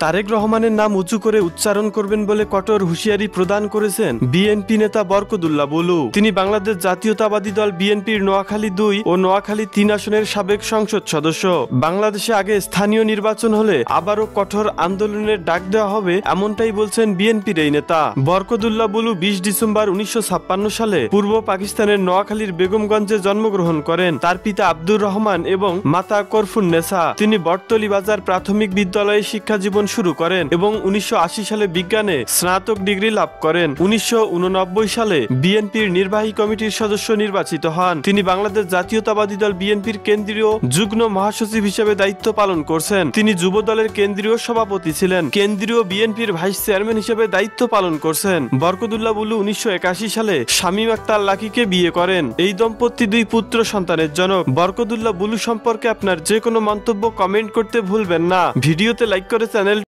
তারেক রহমানের নাম উঁচু করে উচ্চারণ করবেন বলে কঠোর হুঁশিয়ারি প্রদান করেছেন বিএনপি নেতা বরকতুল্লাহ বুলু। তিনি বাংলাদেশ জাতীয়তাবাদী দল বিএনপির নোয়াখালী 2 ও নোয়াখালী 3 আসনের সাবেক সংসদ সদস্য। বাংলাদেশে আগে স্থানীয় নির্বাচন হলে আবারও কঠোর আন্দোলনের ডাক দেওয়া হবে, এমনটাই বলছেন বিএনপির এই নেতা। বরকতুল্লাহ বুলু 20 ডিসেম্বর 1956 সালে পূর্ব পাকিস্তানের নোয়াখালীর বেগমগঞ্জে জন্মগ্রহণ করেন। তার পিতা আব্দুর রহমান এবং মাতা করফুন্নেসা। তিনি বটতলী বাজার প্রাথমিক বিদ্যালয়ে শিক্ষা জীবন শুরু করেন এবং 1980 সালে বিজ্ঞানে স্নাতক ডিগ্রি লাভ করেন। 1989 সালে বিএনপির নির্বাহী কমিটির সদস্য নির্বাচিত হন। তিনি বাংলাদেশ জাতীয়তাবাদী দল বিএনপির কেন্দ্রীয় যুগ্ম মহাসচিব হিসেবে দায়িত্ব পালন করছেন। তিনি যুব দলের কেন্দ্রীয় সভাপতি ছিলেন। কেন্দ্রীয় বিএনপির ভাইস চেয়ারম্যান হিসেবে দায়িত্ব পালন করছেন। বরকতুল্লাহ বুলু 1981 সালে শামীম আক্তার লাকিকে বিয়ে করেন। এই দম্পতি 2 পুত্র সন্তানের জনক। বরকতুল্লাহ বুলু সম্পর্কে আপনার যে কোনো মন্তব্য কমেন্ট করতে ভুলবেন না। ভিডিওতে লাইক করে চ্যানেল